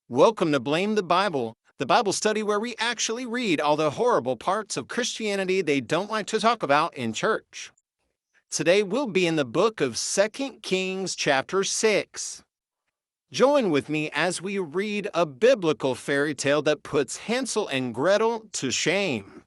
Welcome to Blame the Bible study where we actually read all the horrible parts of Christianity they don't like to talk about in church. Today we'll be in the book of 2 Kings chapter 6. Join with me as we read a biblical fairy tale that puts Hansel and Gretel to shame.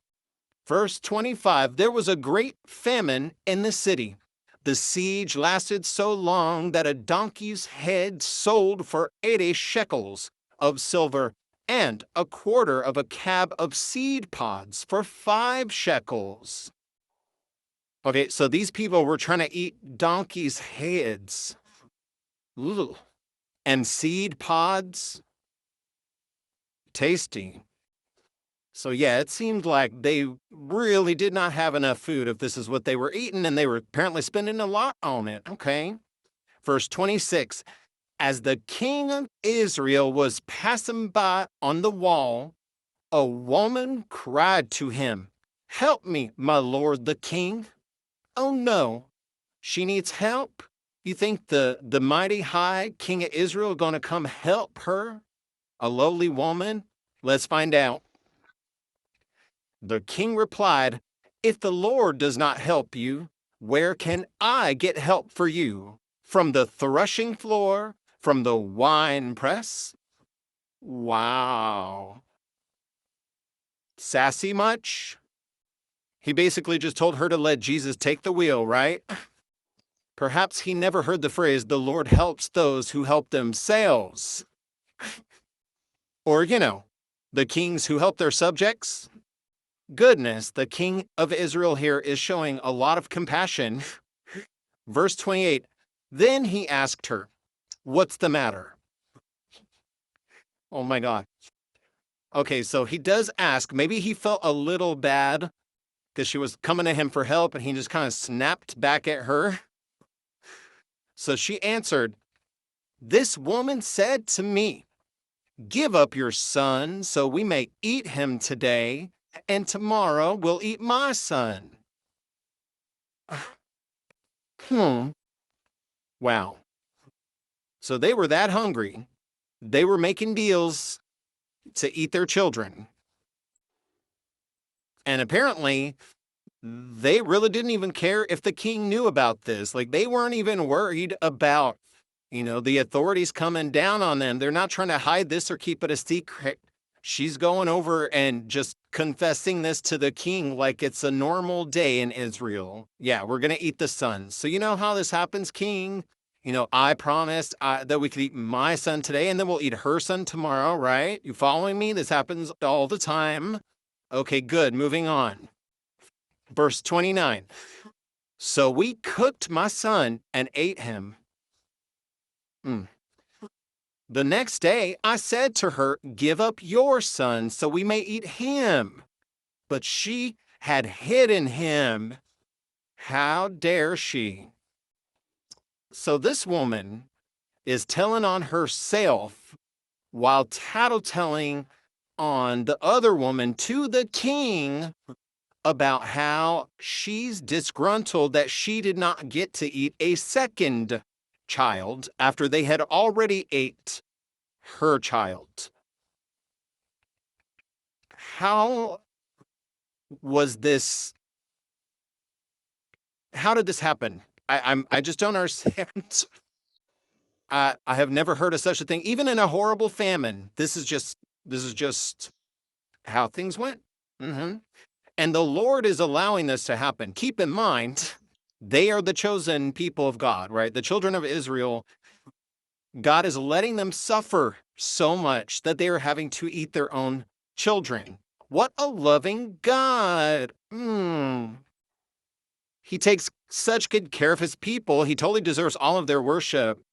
Verse 25, there was a great famine in the city. The siege lasted so long that a donkey's head sold for 80 shekels of silver and a quarter of a cab of seed pods for 5 shekels. Okay, so these people were trying to eat donkeys' heads. Ooh. And seed pods? Tasty. So yeah, it seemed like they really did not have enough food if this is what they were eating, and they were apparently spending a lot on it. Okay. Verse 26, as the king of Israel was passing by on the wall, a woman cried to him, "Help me, my lord the king." Oh no, she needs help? You think the mighty high king of Israel going to come help her? A lowly woman? Let's find out. The king replied, "If the Lord does not help you, where can I get help for you? From the threshing floor? From the wine press?" Wow. Sassy much? He basically just told her to let Jesus take the wheel, right? Perhaps he never heard the phrase, "The Lord helps those who help themselves." Or, the kings who help their subjects. Goodness, the king of Israel here is showing a lot of compassion. Verse 28, then he asked her, "What's the matter?" Oh my God. Okay, so he does ask. Maybe he felt a little bad because she was coming to him for help and he just kind of snapped back at her. So she answered, "This woman said to me, 'Give up your son so we may eat him today, and tomorrow we'll eat my son.'" Wow. So they were that hungry. They were making deals to eat their children. And apparently, they really didn't even care if the king knew about this. Like, they weren't even worried about, the authorities coming down on them. They're not trying to hide this or keep it a secret. She's going over and just confessing this to the king like it's a normal day in Israel. Yeah, we're going to eat the son. So you know how this happens, king? I promised that we could eat my son today and then we'll eat her son tomorrow, right? You following me? This happens all the time. Okay, good. Moving on. Verse 29. So we cooked my son and ate him. The next day I said to her, "Give up your son so we may eat him." But she had hidden him. How dare she? So this woman is telling on herself while tattletelling on the other woman to the king about how she's disgruntled that she did not get to eat a second child after they had already ate her child. How was this? How did this happen? I just don't understand. I have never heard of such a thing, even in a horrible famine. This is just how things went. And the Lord is allowing this to happen. Keep in mind, they are the chosen people of God, right? The children of Israel. God is letting them suffer so much that they are having to eat their own children. What a loving God. He takes such good care of his people. He totally deserves all of their worship.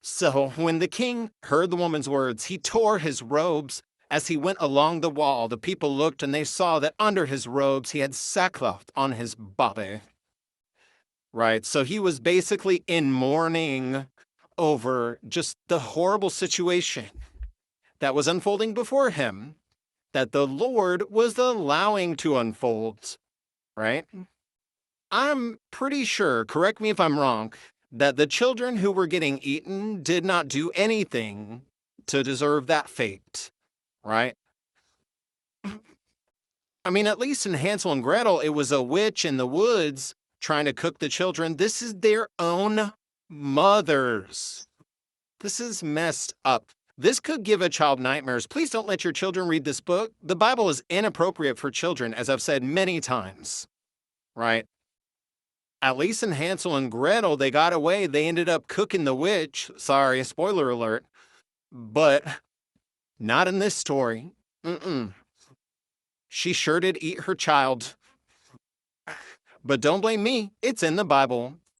So when the king heard the woman's words, he tore his robes. As he went along the wall, the people looked and they saw that under his robes he had sackcloth on his body. Right, so he was basically in mourning over just the horrible situation that was unfolding before him, that the Lord was allowing to unfold, right? I'm pretty sure, correct me if I'm wrong, that the children who were getting eaten did not do anything to deserve that fate, right? I mean, at least in Hansel and Gretel, it was a witch in the woods trying to cook the children. This is their own mothers. This is messed up. This could give a child nightmares. Please don't let your children read this book. The Bible is inappropriate for children, as I've said many times, right? At least in Hansel and Gretel, they got away. They ended up cooking the witch. Sorry, spoiler alert. But not in this story. She sure did eat her child. But don't blame me. It's in the Bible.